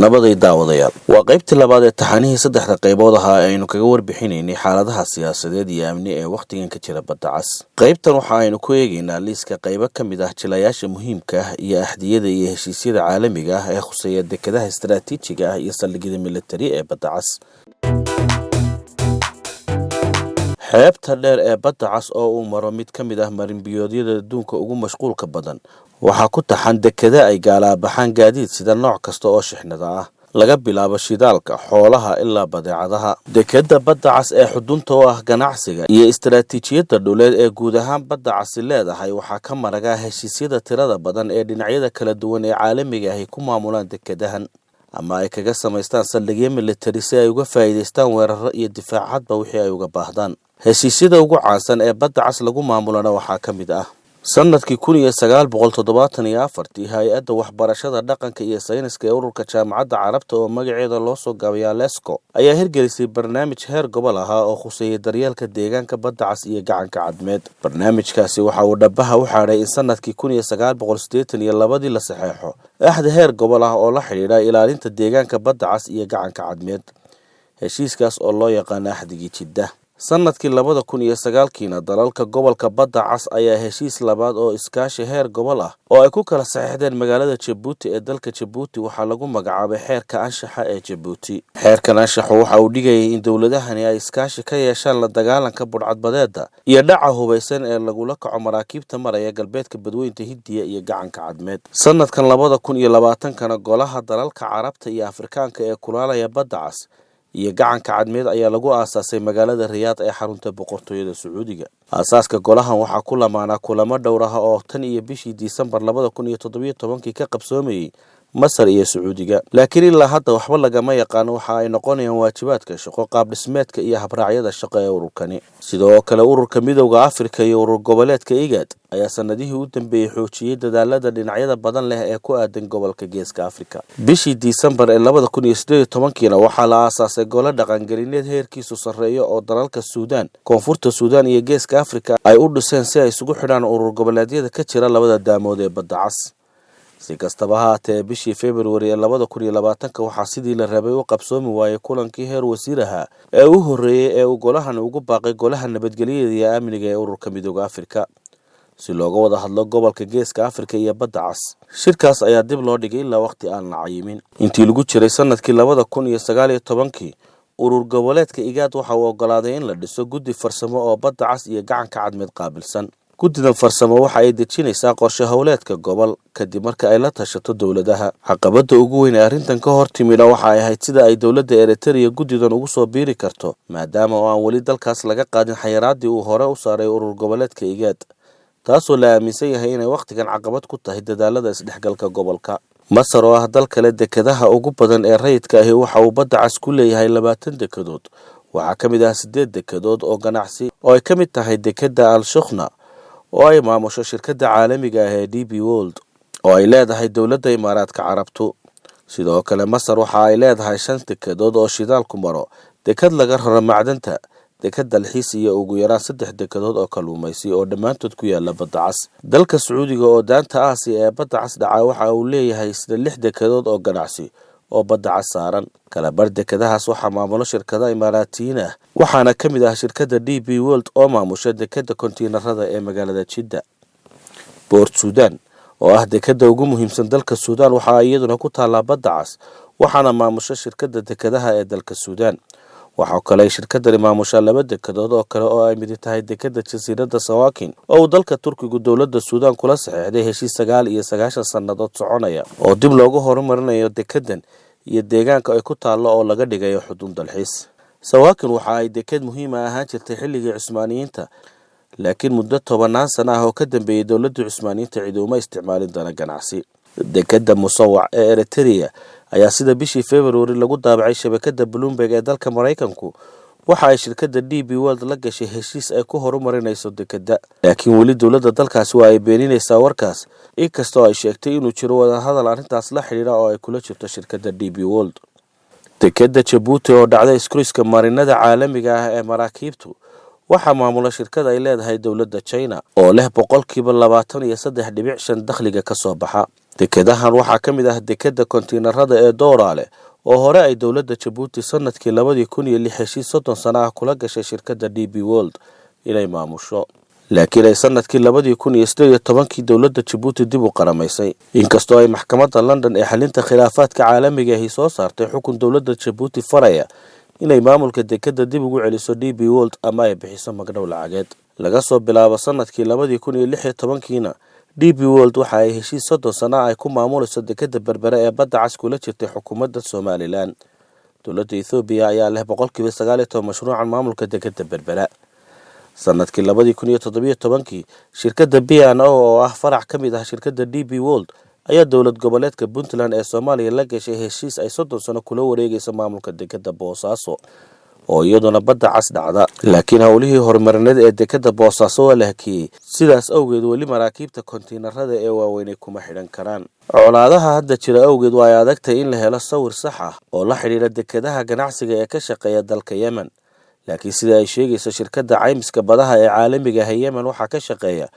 nabaday daawadayaal waa qaybtii labaad ee taxanihii saddexda qaybood ahaa ee aynu kaga warbixinaynay xaaladaha siyaasadeed iyo amni ee wakhtigan ka jira badda cas. qaybtan waxa aynu ku eegaynaa liiska qaybo ka mid ah jilayaasha muhiimka ah iyo axdiyada iyo heshiisyada caalamiga ah ee khuseeya dekedaha istaraatiijiga ah iyo saldhigyada militari ee badda cas. xeebta dheer ee badda cas oo uu maro mid ka mid ah marinbiyoodyada adduunka ugu mashquulka badan waxaa ku taxan dekeda ay gaalaabaxaan gaadiid sida nooc kasta oo shixnada ah, laga bilaabo shidaalka, xoolaha ilaa badeecadaha. dekeda badda cas ee xudunta u ah ganacsiga iyo istaraatiijiyadda dhuleed ee guud ahaan badda casi leedahay waxaa ka maraga heshiisyada tirada badan ee dhinacyada kala duwan ee caalamiga ahi ku maamulaan dekedahan ama ay kaga samaystaan saldhigyo militari si ay uga faa'iidaystaan weeraro iyo difaacadba wixii ay uga baahdaan. heshiisyada ugu caansan ee badda cas lagu maamulana waxaa ka mid ah sanadkii 1974 hay-adda waxbarashada dhaqanka iyo sayniska ee ururka jaamacadda carabta oo magaceeda loo soo gaabiyaa lesco ayaa hirgelisay barnaamij heer gobol ahaa oo khuseeyay daryeelka deegaanka badda cas iyo gacanka cadmeed. barnaamijkaasi waxa uu dhabaha u xaadhay in sanadkii 1982 la saxeexo axda heer gobol ah oo la xidhiidha ilaalinta deegaanka badda cas iyo gacanka cadmeed. heshiiskaas oo loo yaqaan axdigii jidda. sanadkii 2009 dalalka gobolka badda cas ayaa heshiis labaad oo iskaashi heer gobol ah oo ay ku kala saxeexdeen magaalada Jabuuti ee dalka Jabuuti waxaa lagu magacaabay xeerka anshaxa ee Jabuuti. xeerkan anshaxu waxa uu dhigayay in dowladahani ay iskaashi ka yeeshaan la dagaalanka budhcadbadeeda iyo dhaca hubaysan ee lagula kaco maraakiibta maraya galbeedka badweynta Hindiya iyo gacanka cadmeed. sanadkan 2020 golaha dalalka Carabta iyo Afrikaanka ee kulaalaya badda cas iyo gacanka cadmeed ayaa lagu aasaasay magaalada Riyaad ee xarunta boqortooyada Sacuudiga. aasaaska golahan waxaa ku lamaanaa kulamo dhowr ah oo tan iyo bishii Disembar 2017 ka qabsoomayay Masar iyo Sacuudiga, laakiin ilaa hadda waxba lagama yaqaan waxa ay noqonayaan waajibaadka shaqo, qaab dhismeedka iyo habraacyada shaqo ee ururkani. sidoo kale ururka midowga Afrika iyo urur goboleedka IGAD ayaa sanadihii u dambeeyay xoojiyay dadaalada dhinacyada badan leh ee ku aadan gobolka Geeska Afrika. bishii Disembar ee 2018 waxaa la aasaasay golo dhaqangelineed heerkiisu sarreeyo oo dalalka Suudaan, Koonfurta Suudaan iyo Geeska Afrika ay u dhiseen si ay isugu xidhaan urur goboleedyada ka jira labada daamood ee badda cas. si kastaba ha ahaatee bishii February ee 2020 waxaa sidii la rabay u qabsoomi waayay kulankii heer wasiiraha ee u horreeyay ee uu golahan ugu baaqay golaha nabadgelyada iyo amniga ee ururka midowga Afrika si looga wada hadlo gobolka Geeska Afrika iyo badda cas. shirkaas ayaa dib loo dhigay ilaa waqti aan la cayimin. intii lagu jiray sanadkii 2019 urur goboleedka IGAD waxa uu ogolaaday in la dhiso guddi farsamo oo badda cas iyo gacanka cadmeed qaabilsan. guddidan farsamo waxa ay dejinaysaa qorshe howleedka gobol kadib marka ay la tashato dowladaha. caqabada ugu weyn ee arrintan ka hor timida waxa ay ahayd sida ay dowladda Eritrea guddidan ugu soo biiri karto maadaama oo aan weli dalkaas laga qaadin xayiraadii uu hore u saaray urur goboleedka IGAD, taasoo la aaminsan yahay inay waqtigan caqabad ku tahay dadaalada isdhexgalka gobolka. Masar oo ah dal kale dekedaha ugu badan ee rayidka ahi waxa uu badda cas ku leeyahay 20 dekedood. waxaa ka mid ah 8 dekedood oo ganacsi oo ay ka mid tahay dekeda Al-Shukhna oo ay maamusho shirkadda caalamiga ah ee DP World oo ay leedahay dowladda Imaaraadka Carabtu. sidoo kale Masar waxa ay leedahay 5 dekedood oo shidaalku maro, deked laga raro macdanta, deked dalxiis iyo ugu yaraan 3 dekedood oo kalluumaysi oo dhammaantood ku yaala badda cas. dalka Sacuudiga oo daanta Aasiya ee badda cas dhaca waxa uu leeyahay 6 dekedood oo ganacsi oo badda cas saaran. kala bar dekedahaas waxaa maamulo shirkada Imaaraatiyiin ah waxaana ka mid ah shirkadda DP World oo maamusha dekeda kontiinarada ee magaalada Jidda. Port Sudan oo ah dekeda ugu muhiimsan dalka Suudaan waxa ay iyaduna ku taallaa badda cas waxaana maamusha shirkadda dekedaha ee dalka Suudaan. waxa kale shirkadani maamusha 2 dekedood oo kale oo ay mid tahay dekeda jasiiradda Sawakin oo uu dalka Turkigu dowladda Suudaan kula saxeexday heshiis 99 sannadood soconaya oo dib loogu horumarinayo dekedan iyo deegaanka ay ku taalo oo laga dhigayo xudun dalxiis. Sawakin waxa ay deked muhiim ah ahaan jirtay xilligii Cusmaaniyiinta, laakiin muddo 10 sano ah oo ka dambeeyay dowladda Cusmaaniyiinta cid uma isticmaalin dana ganacsi. dekeda Musawac ee Eritrea ayaa sida bishii February lagu daabacay shabakadda Bloomberg ee dalka Mareykanku waxa ay shirkadda DP World la gashay heshiis ay ku horumarinayso dekeda, laakiin weli dowladda dalkaasi waa ay beeninaysaa warkaas inkastoo ay sheegtay inuu jiro wada hadal arrintaas la xiriira oo ay kula jirto shirkadda DP World. dekeda Jabuuti oo dhacday iskuriska marinada caalamiga ah ee maraakiibtu waxaa maamula shirkad ay leedahay dowladda China oo leh 23.5% dakhliga ka soo baxa. dekedahan waxaa ka mid ah dekeda kontiinarada ee Dooraale oo hore ay dowladda Djibouti sanadkii 2006 heshiis 30 sano ah kula gashay shirkadda DP World inay maamusho, laakiin ay sanadkii 2018 dowladda Djibouti dib u qaramaysay, inkastoo ay maxkamadda London ee xalinta khilaafaadka caalamiga ah soo saartay xukun dowladda Djibouti faraya inay maamulka dekeda dib ugu celiso DP World ama ay bixiso magdhow lacageed. laga soo bilaabo sanadkii 2016 DP World waxa ay heshiis 30 sano ay ku maamulayso dekeda Berbera ee badda cas kula jirtay xukuumadda Somaliland. dowladda Ethiopia ayaa leh 9% mashruucan maamulka dekeda Berbera. sanadkii 2017 shirkadda B&O oo ah farac ka mid ah shirkadda DP World ayaa dowlad goboleedka Puntland ee Soomaaliya la gashay heshiis ay 30 sano kula wareegayso maamulka dekeda Boosaaso oo iyaduna badda cas dhacda, laakiin howlihii horumarineed ee dekeda Boosaaso waa la hakiyay, sidaas awgeed weli maraakiibta kontiinarada ee waaweyn kuma xidhan karaan. colaadaha hadda jira awgeed waa ay adagtay in la helo sawir sax ah oo la xidhiidha dekedaha ganacsiga ee ka shaqeeya dalka Yemen, laakiin sida ay sheegayso shirkadda caymiska badaha ee caalamiga ah Yemen waxaa ka shaqeeya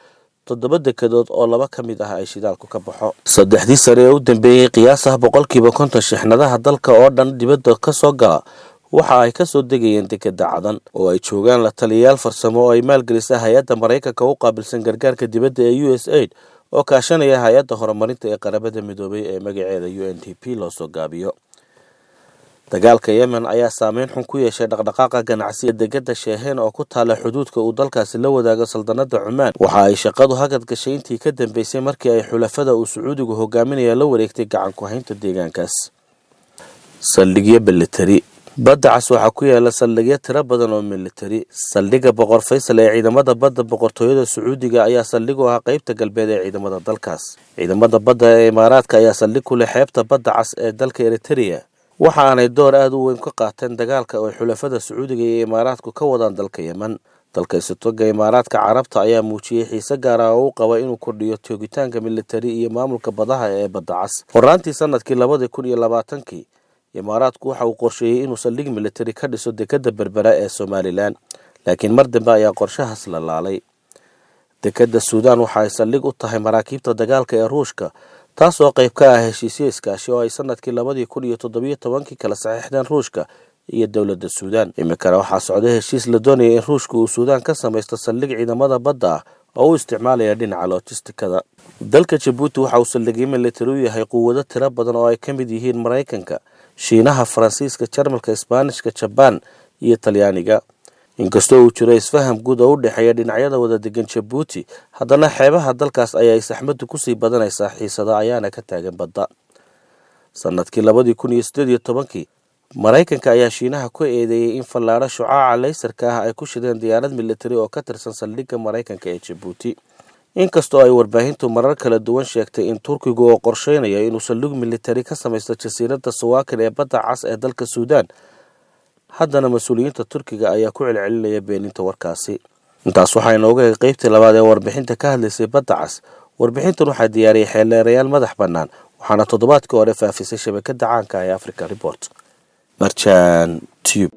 7 dekedood oo 2 ka mid ah ay shidaalku ka baxo. 3 sano ee u dambeeyay qiyaas ah 50% shixnadaha dalka oo dhan dibadda ka soo gala waxa ay ka soo degayeen dekeda Cadan oo ay joogaan la taliyayaal farsamo oo ay maalgelisay hay'adda Mareykanka u qaabilsan gargaarka dibadda ee USAID oo kaashanaya hay'adda horumarinta ee qaramada midoobay ee magaceeda UNDP loo soo gaabiyo. dagaalka Yemen ayaa saameyn xun ku yeeshay dhaqdhaqaaqa ganacsiga dekeda Sheehen oo ku taala xuduudka uu dalkaasi la wadaago saldanada Cumaan. waxa ay shaqadu hagad gashay intii ka dambeysay markii ay xulafada uu Sacuudigu hogaaminaya la wareegtay gacan ku haynta deegaankaas. saldhigyo militari badda cas waxaa ku yaala saldhigyo tiro badan oo militari. saldhigga Boqor Faysal ee ciidamada badda boqortooyada Sacuudiga ayaa saldhig u ah qaybta galbeed ee ciidamada dalkaas. ciidamada badda ee Imaaraadka ayaa saldhig ku leh xeebta badda cas ee dalka Eritrea, waxa aanay door aad u weyn ka qaateen dagaalka oo xulafada Sacuudiga iyo Imaaraadku ka wadaan dalka Yemen. dalka Isutooga Imaaraadka Carabta ayaa muujiyay xiise gaar ah oo uu qabo inuu kordhiyo toogitaanka militari iyo maamulka badaha ee badda cas. horaantii sanadkii 2020 Imaaraadku waxa uu qorsheeyay inuu saldhig militari ka dhiso dekeda Berbera ee Somaliland, laakiin mar dambe ayaa qorshahaas la laalay. dekeda Suudaan waxa ay saldhig u tahay maraakiibta dagaalka ee Ruushka, taas oo qayb ka ah heshiisyo iskaashi oo ay sanadkii 2017 kala saxiixdeen Ruushka iyo dowladda Suudaan. imikana waxaa socda heshiis la doonaya in Ruushku uu Suudaan ka samaysto saldhig ciidamada badda ah oo uu isticmaalaya dhinaca logistikada. dalka Djibouti waxa uu saldhigyo militari u yahay quwado tiro badan oo ay ka mid yihiin Mareykanka, Shiinaha, Faransiiska, Jarmalka, Isbaanishka, Jabaan iyo Talyaaniga. inkastoo uu jiro isfaham guud oo u dhexeeya dhinacyada wada degan Djibouti, haddana xeebaha dalkaas ayaa saxmadu ku sii badanaysaa, xiisada ayaana ka taagan badda. sanadkii 2018 Mareykanka ayaa Shiinaha ku eedeeyay in fallaadho shucaaca laysarka ah ay ku shideen diyaarad militari oo ka tirsan saldhigga Mareykanka ee Djibouti. inkastoo ay warbaahintu marar kala duwan sheegtay in Turkigu oo qorsheynayo inuu saldhig militari ka samaysto jasiiradda Suwaakin ee badda cas ee dalka Suudaan, haddana mas'uuliyiinta Turkiga ayaa ku celcelinaya beeninta warkaasi. intaas waxaa inooga eeg qaybtii labaad ee warbixinta ka hadlaysay badda cas. warbixintan waxaa diyaariyay xeelleerayaal madax bannaan, waxaana toddobaadkii hore faafisay shabakadda caanka ah ee Africa Report. Marjan Tube.